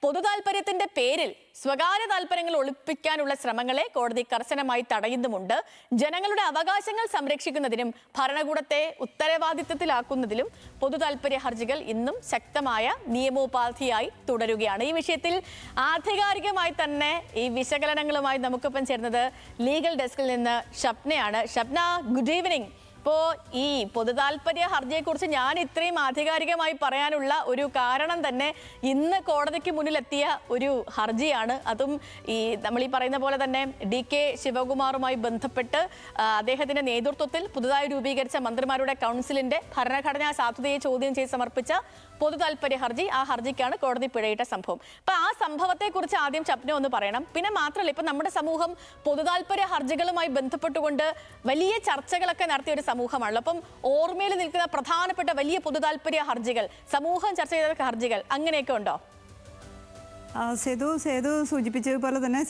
പൊതുതാൽപര്യത്തിന്റെ പേരിൽ സ്വകാര്യ താൽപര്യങ്ങൾ ഒളിപ്പിക്കാനുള്ള ശ്രമങ്ങളെ കോടതി കർശനമായി തടയുന്നുമുണ്ട്. ജനങ്ങളുടെ അവകാശങ്ങൾ സംരക്ഷിക്കുന്നതിനും ഭരണകൂടത്തെ ഉത്തരവാദിത്തത്തിലാക്കുന്നതിലും പൊതുതാൽപര്യ ഹർജികൾ ഇന്നും ശക്തമായ നിയമോപാധിയായി തുടരുകയാണ്. ഈ വിഷയത്തിൽ ആധികാരികമായി തന്നെ ഈ വിശകലനങ്ങളുമായി നമുക്കൊപ്പം ചേർന്നത് ലീഗൽ ഡെസ്കിൽ നിന്ന് ഷപ്നയാണ്. Shapna, good evening. ഇപ്പോൾ ഈ പൊതുതാൽപര്യ ഹർജിയെക്കുറിച്ച് ഞാൻ ഇത്രയും ആധികാരികമായി പറയാനുള്ള ഒരു കാരണം തന്നെ ഇന്ന് കോടതിക്ക് മുന്നിലെത്തിയ ഒരു ഹർജിയാണ്. അതും നമ്മൾ ഈ പറയുന്ന പോലെ തന്നെ DK ശിവകുമാറുമായി ബന്ധപ്പെട്ട് അദ്ദേഹത്തിന്റെ നേതൃത്വത്തിൽ പുതുതായി രൂപീകരിച്ച മന്ത്രിമാരുടെ കൗൺസിലിന്റെ ഭരണഘടനാ സാധുതയെ ചോദ്യം ചെയ്ത് സമർപ്പിച്ച പൊതുതാൽപര്യ ഹർജി. ആ ഹർജിക്കാണ് കോടതി പിഴയിട്ട സംഭവം. അപ്പൊ ആ സംഭവത്തെക്കുറിച്ച് ആദ്യം ഷപ്ന ഒന്ന് പറയണം. പിന്നെ മാത്രമല്ല, ഇപ്പൊ നമ്മുടെ സമൂഹം പൊതുതാൽപര്യ ഹർജികളുമായി ബന്ധപ്പെട്ടുകൊണ്ട് വലിയ ചർച്ചകളൊക്കെ നടത്തിയ ഒരു സമൂഹമാണല്ലോ. അപ്പം ഓർമ്മയിൽ നിൽക്കുന്ന പ്രധാനപ്പെട്ട വലിയ പൊതുതാൽപര്യ ഹർജികൾ, സമൂഹം ചർച്ച ചെയ്ത ഹർജികൾ അങ്ങനെയൊക്കെ ഉണ്ടോ? സേതു സൂചിപ്പിച്ചതുപോലെ തന്നെ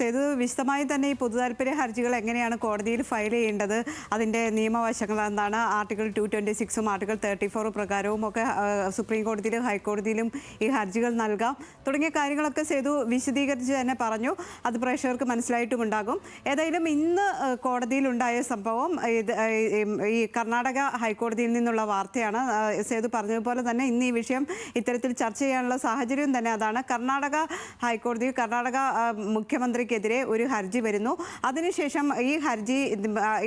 വിശദമായി തന്നെ ഈ പൊതുതാൽപര്യ ഹർജികൾ എങ്ങനെയാണ് കോടതിയിൽ ഫയൽ ചെയ്യേണ്ടത്, അതിൻ്റെ നിയമവശങ്ങൾ എന്താണ്, ആർട്ടിക്കിൾ 226 ആർട്ടിക്കിൾ 34 പ്രകാരവും ഒക്കെ സുപ്രീം കോടതിയിലും ഹൈക്കോടതിയിലും ഈ ഹർജികൾ നൽകാം തുടങ്ങിയ കാര്യങ്ങളൊക്കെ സേതു വിശദീകരിച്ച് തന്നെ പറഞ്ഞു. അത് പ്രേക്ഷകർക്ക് മനസ്സിലായിട്ടുമുണ്ടാകും. ഏതായാലും ഇന്ന് കോടതിയിലുണ്ടായ സംഭവം ഈ കർണാടക ഹൈക്കോടതിയിൽ നിന്നുള്ള വാർത്തയാണ്. സേതു പറഞ്ഞതുപോലെ തന്നെ ഇന്ന് ഈ വിഷയം ഇത്തരത്തിൽ ചർച്ച ചെയ്യാനുള്ള സാഹചര്യം തന്നെ അതാണ്. ഹൈക്കോടതി കർണാടക മുഖ്യമന്ത്രിക്കെതിരെ ഒരു ഹർജി വരുന്നു. അതിനുശേഷം ഈ ഹർജി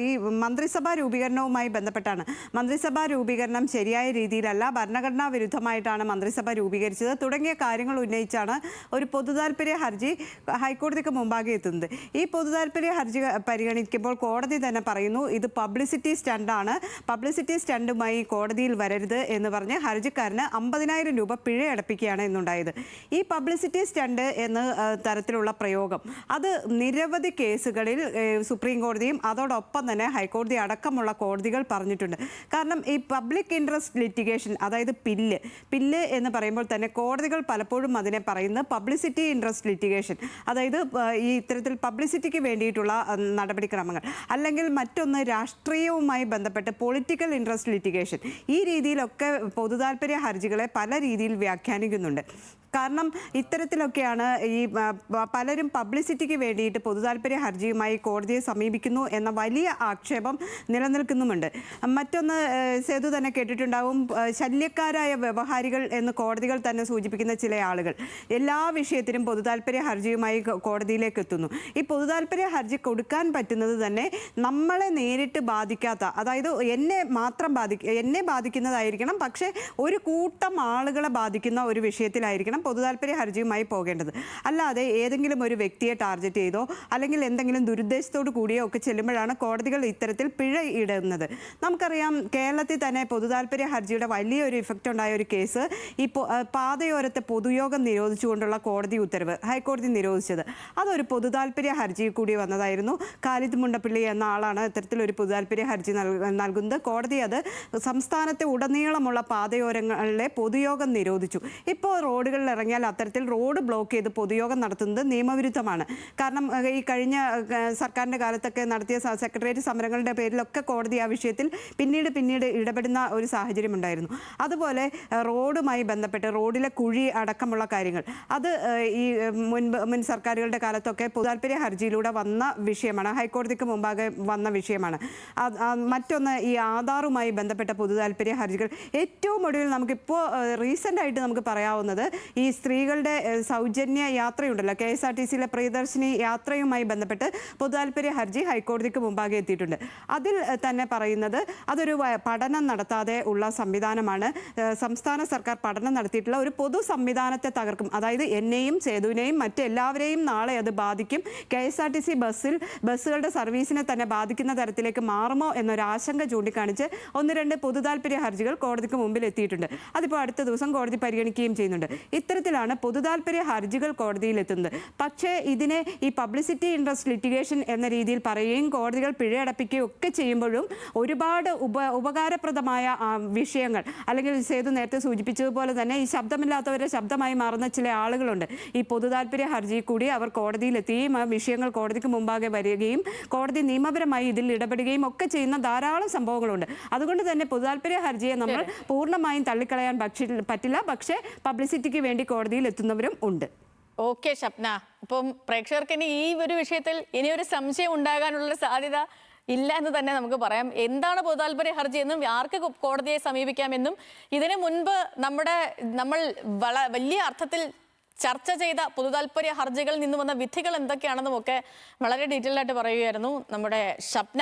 ഈ മന്ത്രിസഭാ രൂപീകരണവുമായി ബന്ധപ്പെട്ടാണ്. മന്ത്രിസഭാ രൂപീകരണം ശരിയായ രീതിയിലല്ല, ഭരണഘടനാ വിരുദ്ധമായിട്ടാണ് മന്ത്രിസഭ രൂപീകരിച്ചത് തുടങ്ങിയ കാര്യങ്ങൾ ഉന്നയിച്ചാണ് ഒരു പൊതുതാൽപര്യ ഹർജി ഹൈക്കോടതിക്ക് മുമ്പാകെ എത്തുന്നത്. ഈ പൊതുതാൽപര്യ ഹർജി പരിഗണിക്കുമ്പോൾ കോടതി തന്നെ പറയുന്നു ഇത് പബ്ലിസിറ്റി സ്റ്റണ്ടാണ്, പബ്ലിസിറ്റി സ്റ്റണ്ടുമായി കോടതിയിൽ വരരുത് എന്ന് പറഞ്ഞ് ഹർജിക്കാരന് 50,000 രൂപ പിഴ അടപ്പിക്കുകയാണ് എന്നുണ്ടായത്. ഈ പബ്ലിസിറ്റി സ്റ്റണ്ട് എന്ന തരത്തിലുള്ള പ്രയോഗം അത് നിരവധി കേസുകളിൽ സുപ്രീം കോടതിയും അതോടൊപ്പം തന്നെ ഹൈക്കോടതി അടക്കമുള്ള കോടതികൾ പറഞ്ഞിട്ടുണ്ട്. കാരണം ഈ പബ്ലിക് ഇൻട്രസ്റ്റ് ലിറ്റിഗേഷൻ, അതായത് പില്ല് എന്ന് പറയുമ്പോൾ തന്നെ കോടതികൾ പലപ്പോഴും അതിനെ പറയുന്നത് പബ്ലിസിറ്റി ഇൻട്രസ്റ്റ് ലിറ്റിഗേഷൻ, അതായത് ഈ ഇത്തരത്തിൽ പബ്ലിസിറ്റിക്ക് വേണ്ടിയിട്ടുള്ള നടപടിക്രമങ്ങൾ, അല്ലെങ്കിൽ മറ്റൊന്ന് രാഷ്ട്രീയവുമായി ബന്ധപ്പെട്ട് പൊളിറ്റിക്കൽ ഇൻട്രസ്റ്റ് ലിറ്റിഗേഷൻ. ഈ രീതിയിലൊക്കെ പൊതുതാൽപര്യ ഹർജികളെ പല രീതിയിൽ വ്യാഖ്യാനിക്കുന്നുണ്ട്. കാരണം ഇത്തരത്തിലൊക്കെയാണ് ഈ പലരും പബ്ലിസിറ്റിക്ക് വേണ്ടിയിട്ട് പൊതുതാൽപര്യ ഹർജിയുമായി കോടതിയെ സമീപിക്കുന്നു എന്ന വലിയ ആക്ഷേപം നിലനിൽക്കുന്നുമുണ്ട്. മറ്റൊന്ന് സേതു തന്നെ കേട്ടിട്ടുണ്ടാവും, ശല്യക്കാരായ വ്യവഹാരികൾ എന്ന് കോടതികൾ തന്നെ സൂചിപ്പിക്കുന്ന ചില ആളുകൾ എല്ലാ വിഷയത്തിനും പൊതുതാൽപര്യ ഹർജിയുമായി കോടതിയിലേക്ക് എത്തുന്നു. ഈ പൊതുതാൽപര്യ ഹർജി കൊടുക്കാൻ പറ്റുന്നത് തന്നെ നമ്മളെ നേരിട്ട് ബാധിക്കാത്ത, അതായത് എന്നെ ബാധിക്കുന്നതായിരിക്കണം, പക്ഷേ ഒരു കൂട്ടം ആളുകളെ ബാധിക്കുന്ന ഒരു വിഷയത്തിലായിരിക്കണം പൊതുതാൽപര്യ ഹർജിയുമായി പോകേണ്ടത്. അല്ലാതെ ഏതെങ്കിലും ഒരു വ്യക്തിയെ ടാർഗറ്റ് ചെയ്തോ അല്ലെങ്കിൽ എന്തെങ്കിലും ദുരുദ്ദേശത്തോടു കൂടിയോ ഒക്കെ ചെല്ലുമ്പോഴാണ് കോടതികൾ ഇത്തരത്തിൽ പിഴ ഇടുന്നത്. നമുക്കറിയാം, കേരളത്തിൽ തന്നെ പൊതുതാൽപര്യ ഹർജിയുടെ വലിയൊരു ഇഫക്റ്റ് ഉണ്ടായ ഒരു കേസ് ഈ പാതയോരത്തെ പൊതുയോഗം നിരോധിച്ചുകൊണ്ടുള്ള കോടതി ഉത്തരവ് ഹൈക്കോടതി നിരോധിച്ചത്. അതൊരു പൊതുതാൽപര്യ ഹർജി കൂടി വന്നതായിരുന്നു. ഖാലിദ് മുണ്ടപ്പള്ളി എന്ന ആളാണ് ഇത്തരത്തിലൊരു പൊതുതാൽപര്യ ഹർജി നൽകുന്നത്. കോടതി അത് സംസ്ഥാനത്തെ ഉടനീളമുള്ള പാതയോരങ്ങളിലെ പൊതുയോഗം നിരോധിച്ചു. ഇപ്പോൾ റോഡുകളിൽ ഇറങ്ങിയാൽ അത്തരത്തിൽ റോഡ് ബ്ലോക്ക് ചെയ്ത് പൊതുയോഗം നടത്തുന്നത് നിയമവിരുദ്ധമാണ്. കാരണം ഈ കഴിഞ്ഞ സർക്കാരിൻ്റെ കാലത്തൊക്കെ നടത്തിയ സെക്രട്ടേറിയറ്റ് സമരങ്ങളുടെ പേരിലൊക്കെ കോടതി ആ വിഷയത്തിൽ പിന്നീട് ഇടപെടുന്ന ഒരു സാഹചര്യം ഉണ്ടായിരുന്നു. അതുപോലെ റോഡുമായി ബന്ധപ്പെട്ട് റോഡിലെ കുഴി അടക്കമുള്ള കാര്യങ്ങൾ അത് ഈ മുൻ സർക്കാരുകളുടെ കാലത്തൊക്കെ പൊതുതാൽപര്യ ഹർജിയിലൂടെ വന്ന വിഷയമാണ്, ഹൈക്കോടതിക്ക് മുമ്പാകെ വന്ന വിഷയമാണ്. മറ്റൊന്ന് ഈ ആധാറുമായി ബന്ധപ്പെട്ട പൊതുതാൽപര്യ ഹർജികൾ. ഏറ്റവും ഒടുവിൽ നമുക്കിപ്പോൾ റീസെൻ്റായിട്ട് നമുക്ക് പറയാവുന്നത് ഈ സ്ത്രീകളുടെ സൗജന്യ യാത്രയുണ്ടല്ലോ, KSRTCയിലെ പ്രിയദർശിനി യാത്രയുമായി ബന്ധപ്പെട്ട് പൊതുതാൽപര്യ ഹർജി ഹൈക്കോടതിക്ക് മുമ്പാകെ എത്തിയിട്ടുണ്ട്. അതിൽ തന്നെ പറയുന്നത് അതൊരു പഠനം നടത്താതെ ഉള്ള സംവിധാനമാണ്. സംസ്ഥാന സർക്കാർ പഠനം നടത്തിയിട്ടുള്ള ഒരു പൊതു സംവിധാനത്തെ തകർക്കും, അതായത് എന്നെയും സേതുവിനെയും മറ്റെല്ലാവരെയും നാളെ അത് ബാധിക്കും, KSRTC ബസ്സുകളുടെ സർവീസിനെ തന്നെ ബാധിക്കുന്ന തരത്തിലേക്ക് മാറുമോ എന്നൊരാശങ്ക ചൂണ്ടിക്കാണിച്ച് 1-2 പൊതുതാൽപര്യ ഹർജികൾ കോടതിക്ക് മുമ്പിൽ എത്തിയിട്ടുണ്ട്. അതിപ്പോൾ അടുത്ത ദിവസം കോടതി പരിഗണിക്കുകയും ചെയ്യുന്നുണ്ട്. ഇത്തരത്തിലാണ് പൊതുതാൽപര്യ ഹർജികൾ കോടതിയിൽ എത്തുന്നത്. പക്ഷേ ഇതിനെ ഈ പബ്ലിസിറ്റി ഇൻട്രസ്റ്റ് ലിറ്റിഗേഷൻ എന്ന രീതിയിൽ പറയുകയും കോടതികൾ പിഴയടപ്പിക്കുകയും ഒക്കെ ചെയ്യുമ്പോഴും ഒരുപാട് ഉപകാരപ്രദമായ വിഷയങ്ങൾ, അല്ലെങ്കിൽ സേതു നേരത്തെ സൂചിപ്പിച്ചതുപോലെ തന്നെ ഈ ശബ്ദമില്ലാത്തവരെ ശബ്ദമായി മാറുന്ന ചില ആളുകളുണ്ട്. ഈ പൊതുതാൽപര്യ ഹർജി കൂടി അവർ കോടതിയിലെത്തുകയും ആ വിഷയങ്ങൾ കോടതിക്ക് മുമ്പാകെ വരികയും കോടതി നിയമപരമായി ഇതിൽ ഇടപെടുകയും ഒക്കെ ചെയ്യുന്ന ധാരാളം സംഭവങ്ങളുണ്ട്. അതുകൊണ്ട് തന്നെ പൊതുതാൽപര്യ ഹർജിയെ നമ്മൾ പൂർണ്ണമായും തള്ളിക്കളയാൻ പറ്റില്ല. പക്ഷേ പബ്ലിസിറ്റിക്ക് വേണ്ടി കോടതിയിൽ എത്തുന്നവരും ഉണ്ട്. ഓക്കെ ഷപ്ന, അപ്പം പ്രേക്ഷകർക്ക് ഇനി ഈ ഒരു വിഷയത്തിൽ ഇനിയൊരു സംശയം ഉണ്ടാകാനുള്ള സാധ്യത ഇല്ല എന്ന് തന്നെ നമുക്ക് പറയാം. എന്താണ് പൊതുതാൽപര്യ ഹർജി എന്നും ആർക്ക് കോടതിയെ സമീപിക്കാമെന്നും ഇതിനു മുൻപ് നമ്മൾ വലിയ അർത്ഥത്തിൽ ചർച്ച ചെയ്ത പൊതുതാൽപര്യ ഹർജികളിൽ നിന്ന് വന്ന വിധികൾ എന്തൊക്കെയാണെന്നും ഒക്കെ വളരെ ഡീറ്റെയിൽ ആയിട്ട് പറയുകയായിരുന്നു നമ്മുടെ ഷപ്ന.